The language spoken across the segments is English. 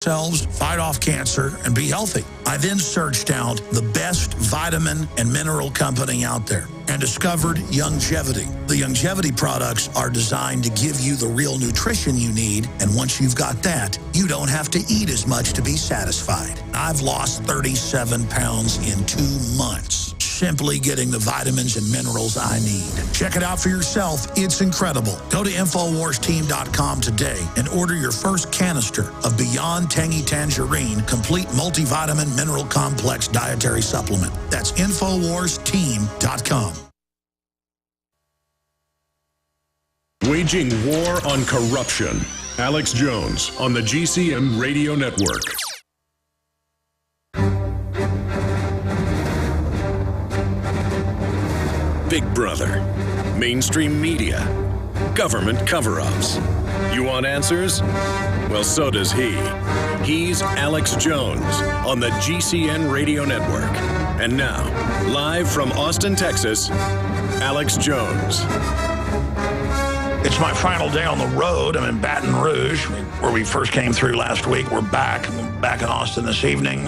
ourselves, fight off cancer, and be healthy. I then searched out the best vitamin and mineral company out there and discovered Youngevity. The Youngevity products are designed to give you the real nutrition you need, and once you've got that, you don't have to eat as much to be satisfied. I've lost 37 pounds in 2 months, simply getting the vitamins and minerals I need. Check it out for yourself. It's incredible. Go to InfoWarsTeam.com today and order your first canister of Beyond Tangy Tangerine Complete Multivitamin Mineral Complex Dietary Supplement. That's InfoWarsTeam.com. Waging war on corruption. Alex Jones on the GCM Radio Network. Big Brother, mainstream media, government cover-ups. You want answers? Well, so does he. He's Alex Jones on the GCN Radio Network. And now, live from Austin, Texas, Alex Jones. It's my final day on the road. I'm in Baton Rouge, where we first came through last week. We're back in Austin this evening.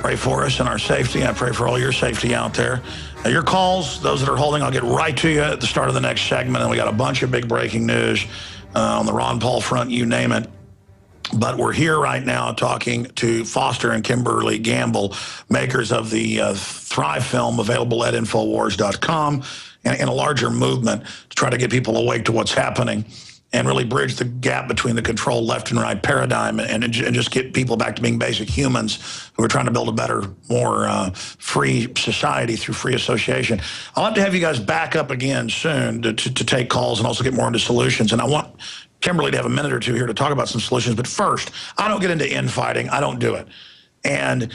Pray for us and our safety. I pray for all your safety out there. Your calls, those that are holding, I'll get right to you at the start of the next segment. And we got a bunch of big breaking news on the Ron Paul front, you name it. But we're here right now talking to Foster and Kimberly Gamble, makers of the Thrive film, available at Infowars.com, and a larger movement to try to get people awake to what's happening and really bridge the gap between the control left and right paradigm and just get people back to being basic humans who are trying to build a better, more free society through free association. I'll have to have you guys back up again soon to take calls and also get more into solutions. And I want Kimberly to have a minute or two here to talk about some solutions. But first, I don't get into infighting. I don't do it. And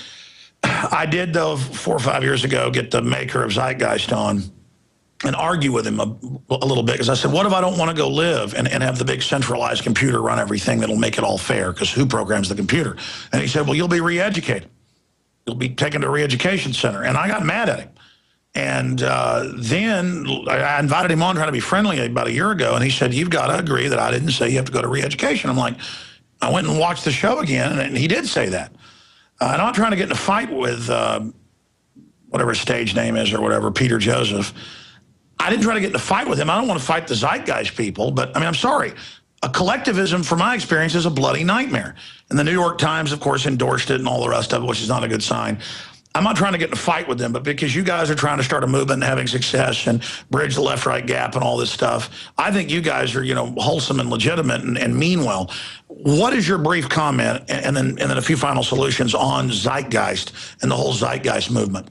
I did, though, 4 or 5 years ago, get the maker of Zeitgeist on and argue with him a little bit, because I said, what if I don't want to go live and have the big centralized computer run everything that'll make it all fair? Because who programs the computer? And he said, well, you'll be re-educated. You'll be taken to a re-education center. And I got mad at him. And then I invited him on trying to be friendly about a year ago, and he said, you've got to agree that I didn't say you have to go to re-education. I'm like, I went and watched the show again, and he did say that. I'm not trying to get in a fight with whatever his stage name is or whatever, Peter Joseph. I didn't try to get in a fight with him. I don't want to fight the Zeitgeist people, but I mean, I'm sorry. A collectivism, from my experience, is a bloody nightmare. And the New York Times, of course, endorsed it and all the rest of it, which is not a good sign. I'm not trying to get in a fight with them, but because you guys are trying to start a movement and having success and bridge the left-right gap and all this stuff, I think you guys are, wholesome and legitimate and mean well. What is your brief comment and then a few final solutions on Zeitgeist and the whole Zeitgeist movement?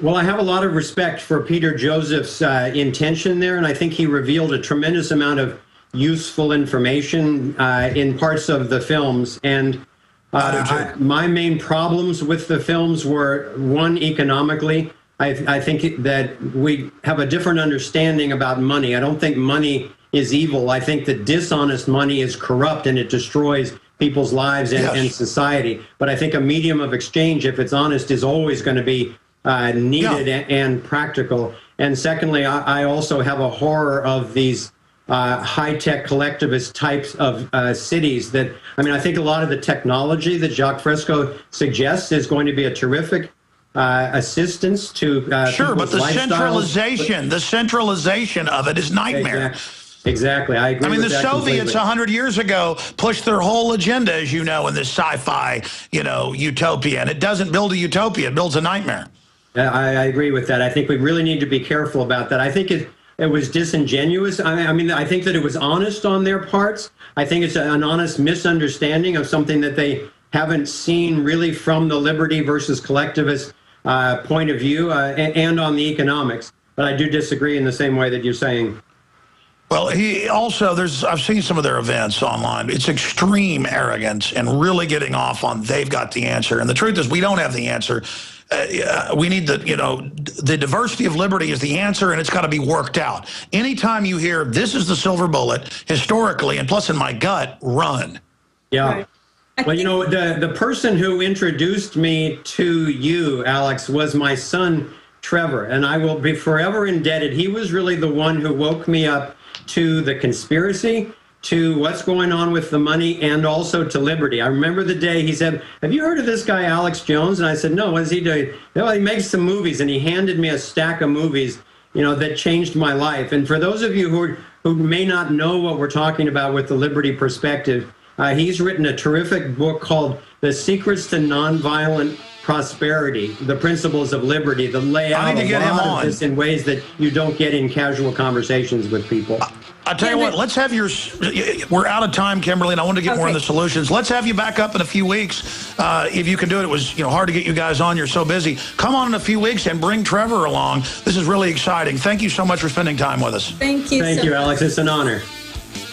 Well, I have a lot of respect for Peter Joseph's intention there, and I think he revealed a tremendous amount of useful information in parts of the films. And my main problems with the films were, one, economically. I think that we have a different understanding about money. I don't think money is evil. I think that dishonest money is corrupt and it destroys people's lives and society. But I think a medium of exchange, if it's honest, is always going to be needed and practical. And secondly, I also have a horror of these high-tech collectivist types of cities that, I think a lot of the technology that Jacques Fresco suggests is going to be a terrific assistance to sure, but the centralization of it is nightmare. Exactly. I agree. The Soviets 100 years ago pushed their whole agenda, as you know, in this sci-fi, utopia, and it doesn't build a utopia; it builds a nightmare. I agree with that. I think we really need to be careful about that. I think it was disingenuous. I think that it was honest on their parts. I think it's an honest misunderstanding of something that they haven't seen really from the liberty versus collectivist point of view and on the economics. But I do disagree in the same way that you're saying. Well, I've seen some of their events online. It's extreme arrogance and really getting off on they've got the answer. And the truth is we don't have the answer. We need the diversity of liberty is the answer, and it's got to be worked out. Anytime you hear this is the silver bullet, historically, and plus in my gut, run. Yeah. Well, the person who introduced me to you, Alex, was my son, Trevor, and I will be forever indebted. He was really the one who woke me up to the conspiracy to what's going on with the money and also to liberty. I remember the day he said, "Have you heard of this guy, Alex Jones?" And I said, "No, what is he doing?" "Well, he makes some movies," and he handed me a stack of movies, that changed my life. And for those of you who may not know what we're talking about with the liberty perspective, he's written a terrific book called The Secrets to Nonviolent Prosperity, the Principles of Liberty, the layout a lot of this in ways that you don't get in casual conversations with people. I'll tell you what, let's have we're out of time, Kimberly, and I want to get more into the solutions. Let's have you back up in a few weeks. If you can do it. It was hard to get you guys on. You're so busy. Come on in a few weeks and bring Trevor along. This is really exciting. Thank you so much for spending time with us. Thank you. Thank you, Alex. It's an honor.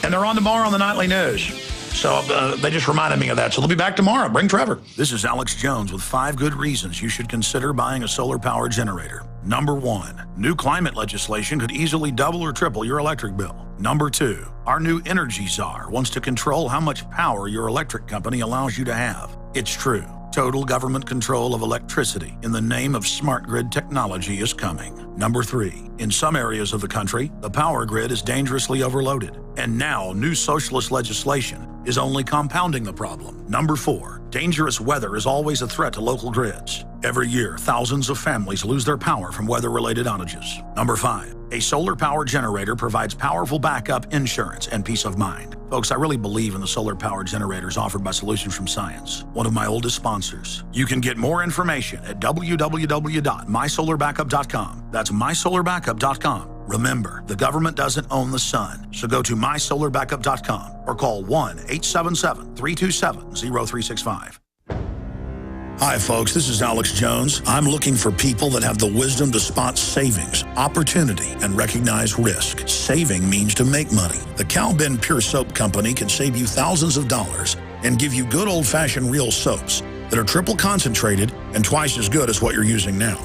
And they're on tomorrow on the Nightly News. So they just reminded me of that. So they'll be back tomorrow. Bring Trevor. This is Alex Jones with 5 good reasons you should consider buying a solar power generator. Number 1, new climate legislation could easily double or triple your electric bill. Number 2, our new energy czar wants to control how much power your electric company allows you to have. It's true. Total government control of electricity in the name of smart grid technology is coming. Number 3, in some areas of the country, the power grid is dangerously overloaded. And now new socialist legislation is only compounding the problem. Number 4, dangerous weather is always a threat to local grids. Every year, thousands of families lose their power from weather-related outages. Number 5, a solar power generator provides powerful backup insurance and peace of mind. Folks, I really believe in the solar power generators offered by Solutions from Science, one of my oldest sponsors. You can get more information at www.mysolarbackup.com. That's mysolarbackup.com. Remember, the government doesn't own the sun, so go to mysolarbackup.com or call 1-877-327-0365. Hi, folks. This is Alex Jones. I'm looking for people that have the wisdom to spot savings, opportunity, and recognize risk. Saving means to make money. The Cal Ben Pure Soap Company can save you thousands of dollars and give you good old-fashioned real soaps that are triple concentrated and twice as good as what you're using now.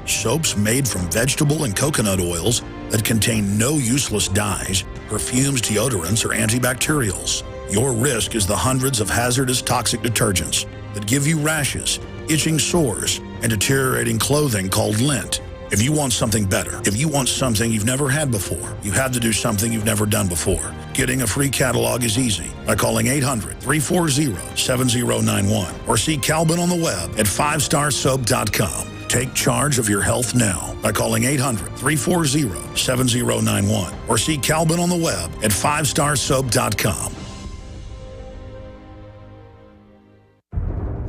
Soaps made from vegetable and coconut oils that contain no useless dyes, perfumes, deodorants, or antibacterials. Your risk is the hundreds of hazardous toxic detergents that give you rashes, itching sores, and deteriorating clothing called lint. If you want something better, if you want something you've never had before, you have to do something you've never done before. Getting a free catalog is easy by calling 800-340-7091 or see Calvin on the web at 5starsoap.com. Take charge of your health now by calling 800-340-7091 or see Calvin on the web at 5starsoap.com.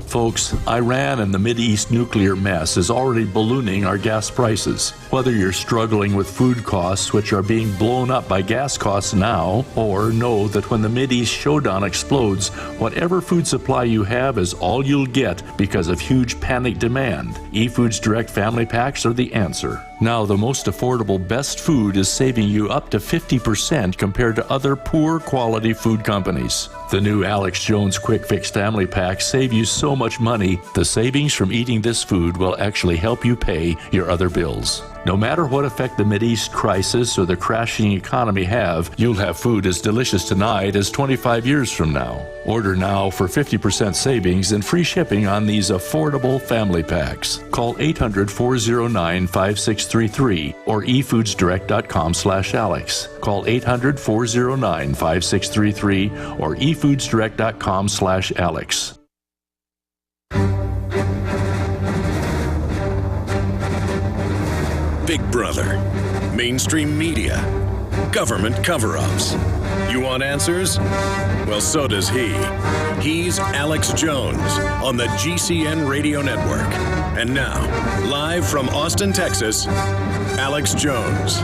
Folks, Iran and the Mideast nuclear mess is already ballooning our gas prices. Whether you're struggling with food costs, which are being blown up by gas costs now, or know that when the Mideast showdown explodes, whatever food supply you have is all you'll get because of huge panic demand, eFoods Direct Family Packs are the answer. Now, the most affordable best food is saving you up to 50% compared to other poor quality food companies. The new Alex Jones Quick Fix Family Packs save you so much money, the savings from eating this food will actually help you pay your other bills. No matter what effect the Mideast crisis or the crashing economy have, you'll have food as delicious tonight as 25 years from now. Order now for 50% savings and free shipping on these affordable family packs. Call 800-409-5633 or efoodsdirect.com/Alex. Call 800-409-5633 or efoodsdirect.com/Alex. Big Brother, mainstream media, government cover-ups. You want answers? Well, so does he. He's Alex Jones on the GCN Radio Network. And now, live from Austin, Texas, Alex Jones.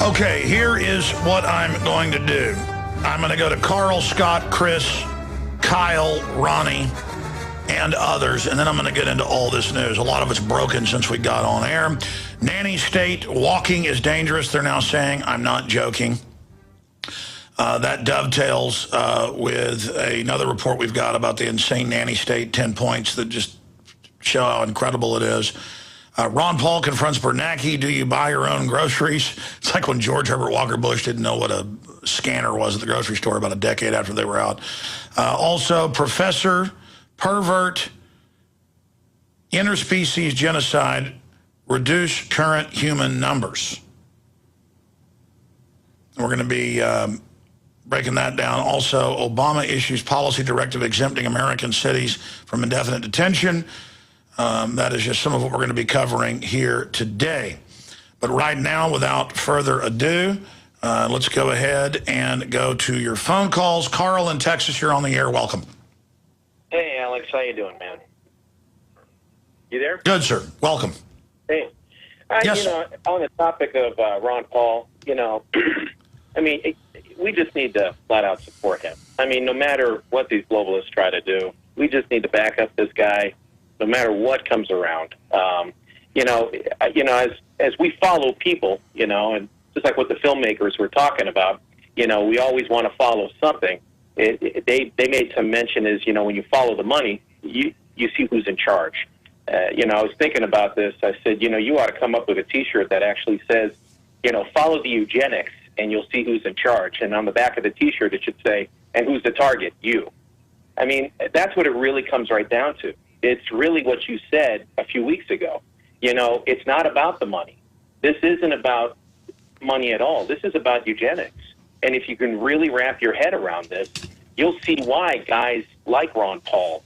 Okay, here is what I'm going to do. I'm going to go to Carl, Scott, Chris, Kyle, Ronnie, and others, and then I'm going to get into all this news. A lot of it's broken since we got on air. Nanny state, walking is dangerous, they're now saying. I'm not joking. That dovetails with another report we've got about the insane nanny state, 10 points that just show how incredible it is. Ron Paul confronts Bernanke, do you buy your own groceries? It's like when George Herbert Walker Bush didn't know what a scanner was at the grocery store about a decade after they were out. Also, Professor Pervert, interspecies genocide, reduce current human numbers. We're going to be breaking that down. Also, Obama issues policy directive exempting American cities from indefinite detention. That is just some of what we're going to be covering here today. But right now, without further ado, let's go ahead and go to your phone calls. Carl in Texas, you're on the air. Welcome. Hey, Alex. How you doing, man? You there? Good, sir. Welcome. Hey. Yes. On the topic of Ron Paul, I mean, we just need to flat out support him. I mean, no matter what these globalists try to do, we just need to back up this guy no matter what comes around. As we follow people, and just like what the filmmakers were talking about, we always want to follow something. They made some mention is, when you follow the money, you see who's in charge. I was thinking about this. I said, you ought to come up with a T-shirt that actually says, follow the eugenics, and you'll see who's in charge. And on the back of the T-shirt, it should say, and who's the target? You. I mean, that's what it really comes right down to. It's really what you said a few weeks ago. It's not about the money. This isn't about money at all. This is about eugenics. And if you can really wrap your head around this, you'll see why guys like Ron Paul,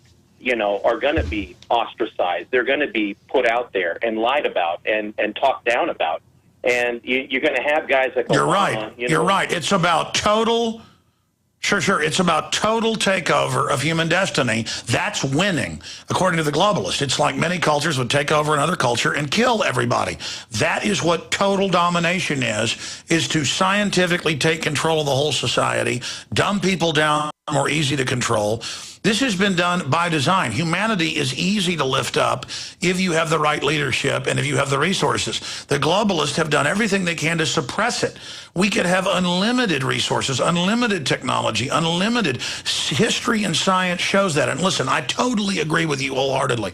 are going to be ostracized. They're going to be put out there and lied about and talked down about. And you're going to have guys like Obama. You're right. You're right. It's about total... Sure. It's about total takeover of human destiny. That's winning, according to the globalists. It's like many cultures would take over another culture and kill everybody. That is what total domination is to scientifically take control of the whole society, dumb people down, more easy to control. This has been done by design. Humanity is easy to lift up if you have the right leadership and if you have the resources. The globalists have done everything they can to suppress it. We could have unlimited resources, unlimited technology, unlimited history, and science shows that. And listen, I totally agree with you wholeheartedly.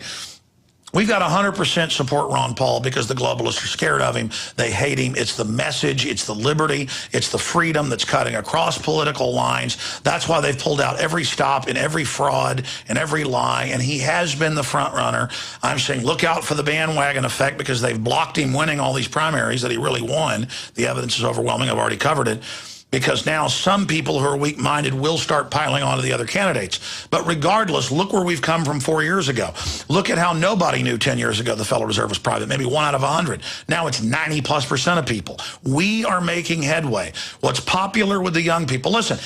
We've got 100% support Ron Paul because the globalists are scared of him. They hate him. It's the message. It's the liberty. It's the freedom that's cutting across political lines. That's why they've pulled out every stop and every fraud and every lie, and he has been the front runner. I'm saying look out for the bandwagon effect because they've blocked him winning all these primaries that he really won. The evidence is overwhelming. I've already covered it. Because now some people who are weak-minded will start piling onto the other candidates. But regardless, look where we've come from 4 years ago. Look at how nobody knew 10 years ago the Federal Reserve was private, maybe 1 out of 100. Now it's 90+% of people. We are making headway. What's popular with the young people? Listen,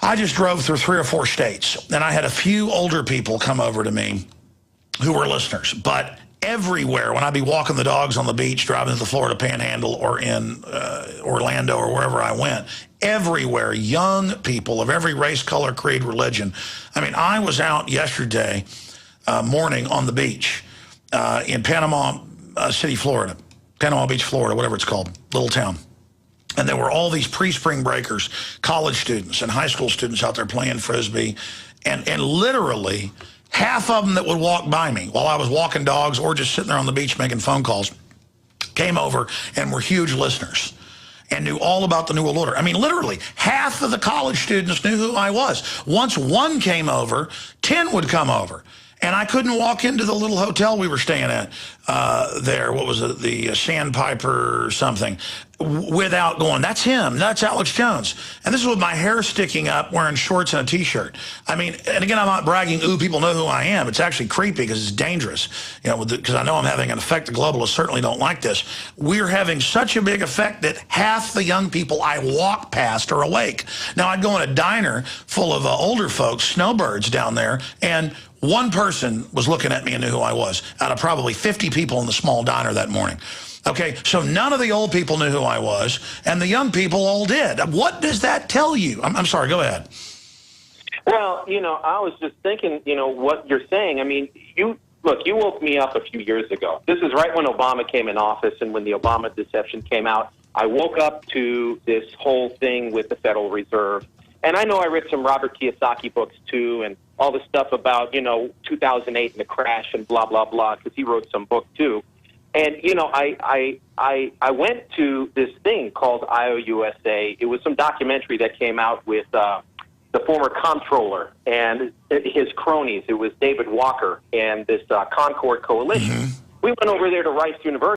I just drove through 3 or 4 states, and I had a few older people come over to me who were listeners. But everywhere, when I'd be walking the dogs on the beach, driving to the Florida Panhandle or in Orlando or wherever I went, everywhere, young people of every race, color, creed, religion. I mean, I was out yesterday morning on the beach in Panama City, Florida, Panama Beach, Florida, whatever it's called, little town. And there were all these pre-spring breakers, college students and high school students out there playing Frisbee, and literally half of them that would walk by me while I was walking dogs or just sitting there on the beach making phone calls came over and were huge listeners and knew all about the New World Order. I mean, literally, half of the college students knew who I was. Once 1 came over, 10 would come over. And I couldn't walk into the little hotel we were staying at there. What was it? The Sandpiper or something. Without going, that's him. That's Alex Jones. And this is with my hair sticking up, wearing shorts and a T-shirt. I mean, and again, I'm not bragging, ooh, people know who I am. It's actually creepy because it's dangerous. Because I know I'm having an effect. The globalists certainly don't like this. We're having such a big effect that half the young people I walk past are awake. Now, I'd go in a diner full of older folks, snowbirds down there, and 1 person was looking at me and knew who I was out of probably 50 people in the small diner that morning. Okay, so none of the old people knew who I was, and the young people all did. What does that tell you? I'm sorry, go ahead. Well, I was just thinking, what you're saying. I mean, you woke me up a few years ago. This is right when Obama came in office and when the Obama deception came out. I woke up to this whole thing with the Federal Reserve. And I know I read some Robert Kiyosaki books, too, and all the stuff about, 2008 and the crash and blah, blah, blah, because he wrote some book, too. And, I went to this thing called IOUSA. It was some documentary that came out with the former comptroller and his cronies. It was David Walker and this Concord Coalition. Mm-hmm. We went over there to Rice University.